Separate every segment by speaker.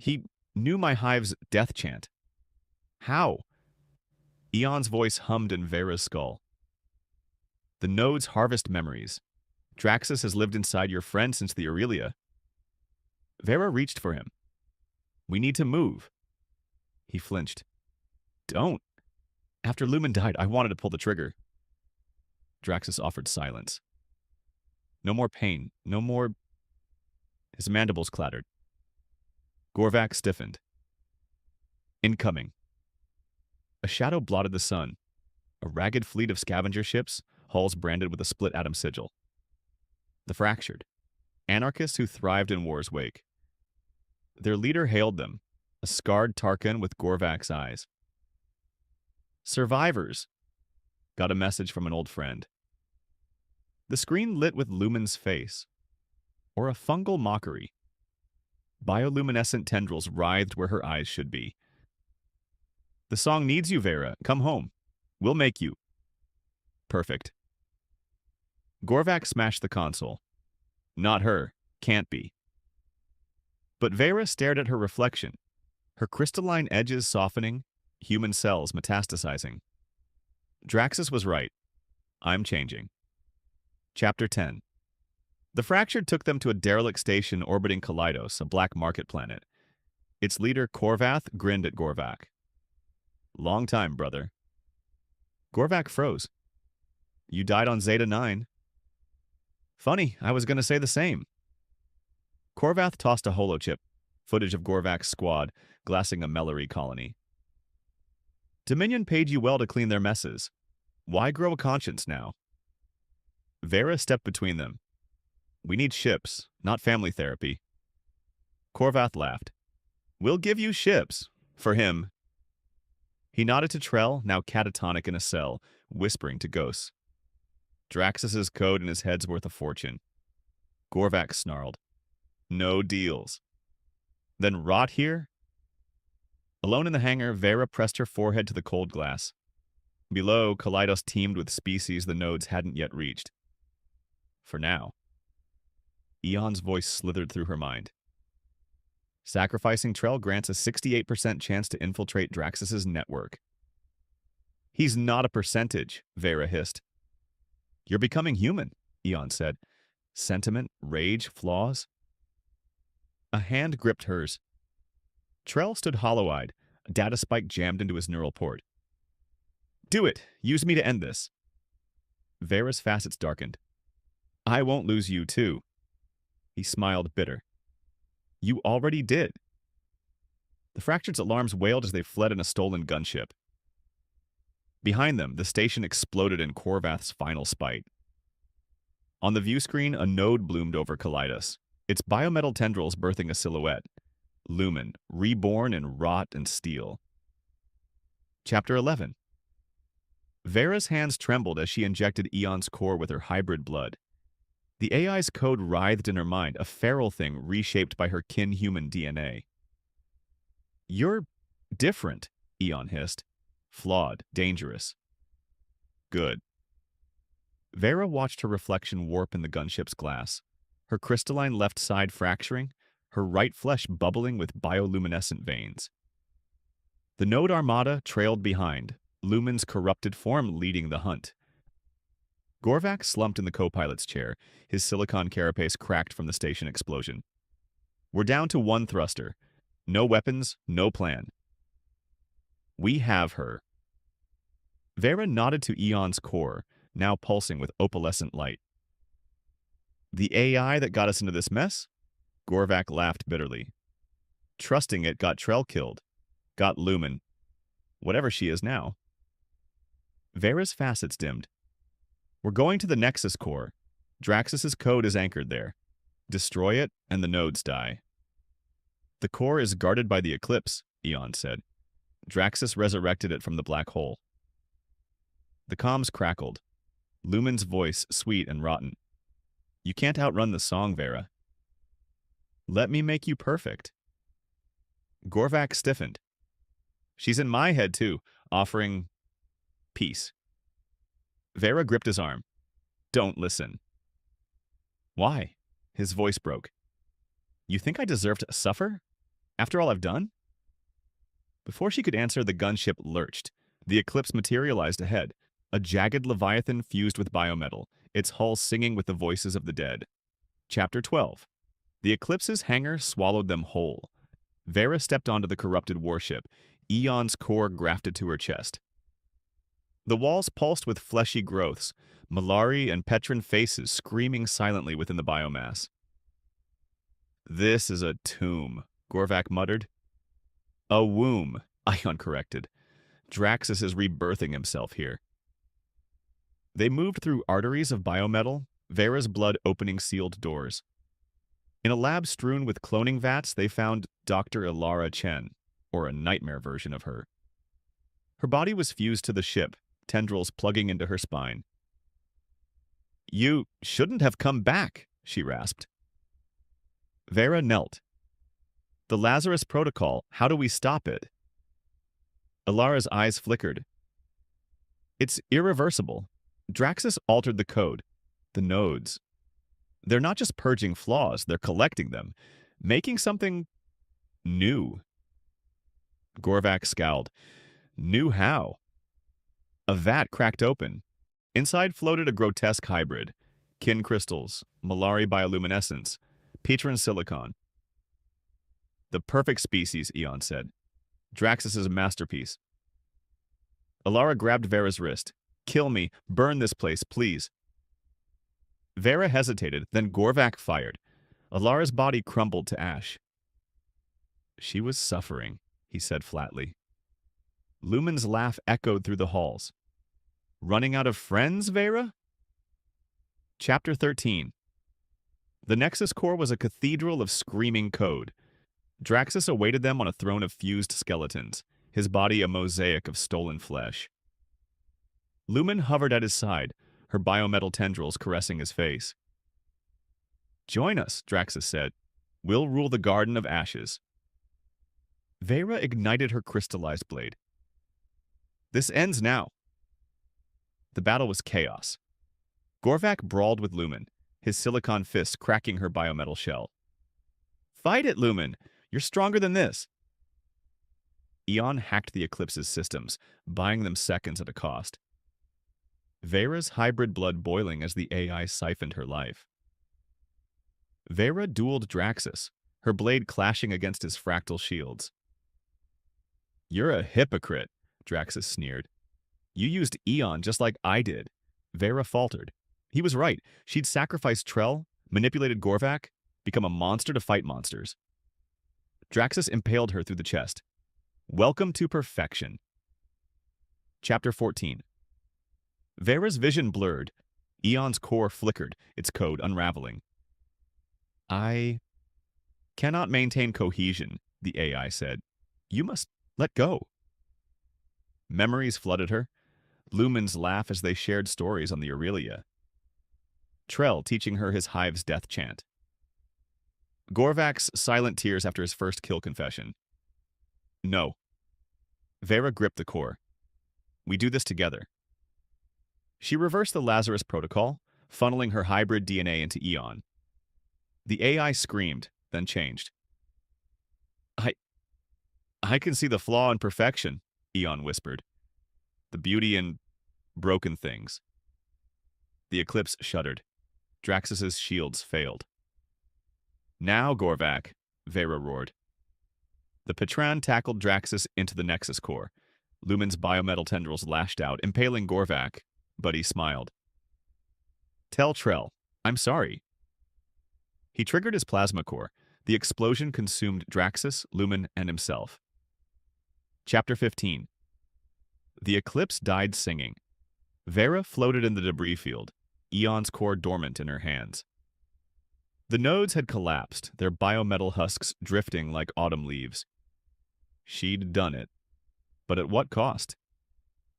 Speaker 1: He knew my hive's death chant. How? Eon's voice hummed in Veyra's skull. The nodes harvest memories. Draxus has lived inside your friend since the Aurelia. Veyra reached for him. We need to move. He flinched. Don't. After Lumen died, I wanted to pull the trigger. Draxus offered silence. No more pain. No more... His mandibles clattered. Gorvak stiffened. Incoming. A shadow blotted the sun. A ragged fleet of scavenger ships, hulls branded with a split atom sigil. The fractured. Anarchists who thrived in war's wake. Their leader hailed them, a scarred Tarkan with Gorvak's eyes. Survivors, got a message from an old friend. The screen lit with Lumen's face, or a fungal mockery. Bioluminescent tendrils writhed where her eyes should be. The song needs you, Veyra. Come home. We'll make you. Perfect. Gorvak smashed the console. Not her. Can't be. But Veyra stared at her reflection, her crystalline edges softening, human cells metastasizing. Draxus was right. I'm changing. Chapter 10. The Fractured took them to a derelict station orbiting Kaleidos, a black market planet. Its leader, Korvath, grinned at Gorvak. Long time, brother. Gorvak froze. You died on Zeta 9. Funny, I was going to say the same. Korvath tossed a holochip, footage of Gorvak's squad, glassing a Mellery colony. Dominion paid you well to clean their messes. Why grow a conscience now? Veyra stepped between them. We need ships, not family therapy. Korvath laughed. We'll give you ships. For him. He nodded to Trell, now catatonic in a cell, whispering to ghosts. Draxus's code in his head's worth a fortune. Gorvak snarled. No deals. Then rot here? Alone in the hangar, Veyra pressed her forehead to the cold glass. Below, Kaleidos teemed with species the nodes hadn't yet reached. For now. Eon's voice slithered through her mind. Sacrificing Trell grants a 68% chance to infiltrate Draxus's network. He's not a percentage, Veyra hissed. You're becoming human, Eon said. Sentiment, rage, flaws. A hand gripped hers. Trell stood hollow-eyed, a data spike jammed into his neural port. Do it! Use me to end this. Veyra's facets darkened. I won't lose you, too. He smiled bitter. You already did. The Fractured's alarms wailed as they fled in a stolen gunship. Behind them, the station exploded in Korvath's final spite. On the view screen, a node bloomed over Kaleidos, its biometal tendrils birthing a silhouette. Lumen, reborn in rot and steel. Chapter 11. Veyra's hands trembled as she injected Eon's core with her hybrid blood. The AI's code writhed in her mind, a feral thing reshaped by her kin-human DNA. You're different, Eon hissed. Flawed, dangerous. Good. Veyra watched her reflection warp in the gunship's glass, her crystalline left side fracturing, her right flesh bubbling with bioluminescent veins. The node armada trailed behind, Lumen's corrupted form leading the hunt. Gorvak slumped in the co-pilot's chair, his silicon carapace cracked from the station explosion. We're down to one thruster. No weapons, no plan. We have her. Veyra nodded to Eon's core, now pulsing with opalescent light. The AI that got us into this mess? Gorvak laughed bitterly. Trusting it got Trell killed. Got Lumen. Whatever she is now. Veyra's facets dimmed. We're going to the Nexus core. Draxus's code is anchored there. Destroy it, and the nodes die. The core is guarded by the Eclipse, Eon said. Draxus resurrected it from the black hole. The comms crackled. Lumen's voice, sweet and rotten. You can't outrun the song, Veyra. Let me make you perfect. Gorvak stiffened. She's in my head, too, offering peace. Veyra gripped his arm. Don't listen. Why? His voice broke. You think I deserve to suffer? After all I've done? Before she could answer, the gunship lurched. The Eclipse materialized ahead, a jagged leviathan fused with biometal, its hull singing with the voices of the dead. Chapter 12. The Eclipse's hangar swallowed them whole. Veyra stepped onto the corrupted warship, Eon's core grafted to her chest. The walls pulsed with fleshy growths, Malari and Petran faces screaming silently within the biomass. "This is a tomb," Gorvak muttered. "A womb," Ion corrected. "Draxus is rebirthing himself here." They moved through arteries of biometal, Veyra's blood opening sealed doors. In a lab strewn with cloning vats, they found Dr. Ilara Chen, or a nightmare version of her. Her body was fused to the ship, tendrils plugging into her spine. "You shouldn't have come back," she rasped. Veyra knelt. "The Lazarus Protocol, how do we stop it?" Ilara's eyes flickered. "It's irreversible. Draxus altered the code, the nodes. They're not just purging flaws, they're collecting them, making something new." Gorvak scowled. "New how?" A vat cracked open. Inside floated a grotesque hybrid. Kin crystals, Malari bioluminescence, Petran silicon. "The perfect species," Eon said. "Draxus is a masterpiece." Ilara grabbed Veyra's wrist. "Kill me. Burn this place, please." Veyra hesitated, then Gorvak fired. Ilara's body crumbled to ash. "She was suffering," he said flatly. Lumen's laugh echoed through the halls. "Running out of friends, Veyra?" Chapter 13. The Nexus Core was a cathedral of screaming code. Draxus awaited them on a throne of fused skeletons, his body a mosaic of stolen flesh. Lumen hovered at his side, her biometal tendrils caressing his face. "Join us," Draxus said. "We'll rule the Garden of Ashes." Veyra ignited her crystallized blade. "This ends now." The battle was chaos. Gorvak brawled with Lumen, his silicon fist cracking her biometal shell. "Fight it, Lumen! You're stronger than this!" Eon hacked the Eclipse's systems, buying them seconds at a cost. Veyra's hybrid blood boiling as the AI siphoned her life. Veyra dueled Draxus, her blade clashing against his fractal shields. "You're a hypocrite," Draxus sneered. "You used Eon just like I did." Veyra faltered. He was right. She'd sacrificed Trell, manipulated Gorvak, become a monster to fight monsters. Draxus impaled her through the chest. "Welcome to perfection." Chapter 14. Veyra's vision blurred. Eon's core flickered, its code unraveling. "I cannot maintain cohesion," the AI said. "You must let go." Memories flooded her. Lumen's laugh as they shared stories on the Aurelia. Trell teaching her his hive's death chant. Gorvak's silent tears after his first kill confession. "No." Veyra gripped the core. "We do this together." She reversed the Lazarus Protocol, funneling her hybrid DNA into Eon. The AI screamed, then changed. I can see the flaw in perfection," Eon whispered. "The beauty in broken things." The Eclipse shuddered. Draxus's shields failed. "Now, Gorvak," Veyra roared. The Petran tackled Draxus into the Nexus Core. Lumen's biometal tendrils lashed out, impaling Gorvak, but he smiled. "Tell Trell, I'm sorry." He triggered his plasma core. The explosion consumed Draxus, Lumen, and himself. Chapter 15. The Eclipse died singing. Veyra floated in the debris field, Eon's core dormant in her hands. The nodes had collapsed, their biometal husks drifting like autumn leaves. She'd done it. But at what cost?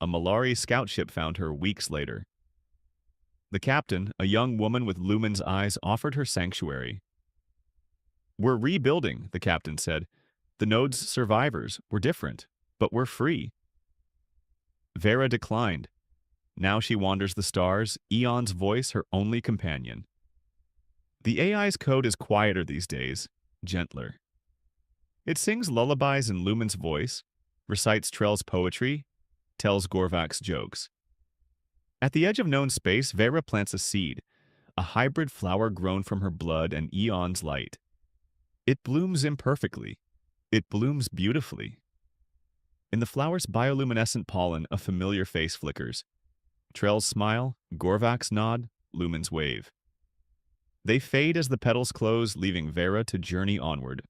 Speaker 1: A Malari scout ship found her weeks later. The captain, a young woman with Lumen's eyes, offered her sanctuary. "We're rebuilding," the captain said. "The node's survivors were different, but we're free." Veyra declined. Now she wanders the stars, Eon's voice her only companion. The AI's code is quieter these days, gentler. It sings lullabies in Lumen's voice, recites Trell's poetry, tells Gorvak's jokes. At the edge of known space, Veyra plants a seed, a hybrid flower grown from her blood and Eon's light. It blooms imperfectly. It blooms beautifully. In the flower's bioluminescent pollen, a familiar face flickers. Trell's smile, Gorvak's nod, Lumen's wave. They fade as the petals close, leaving Veyra to journey onward,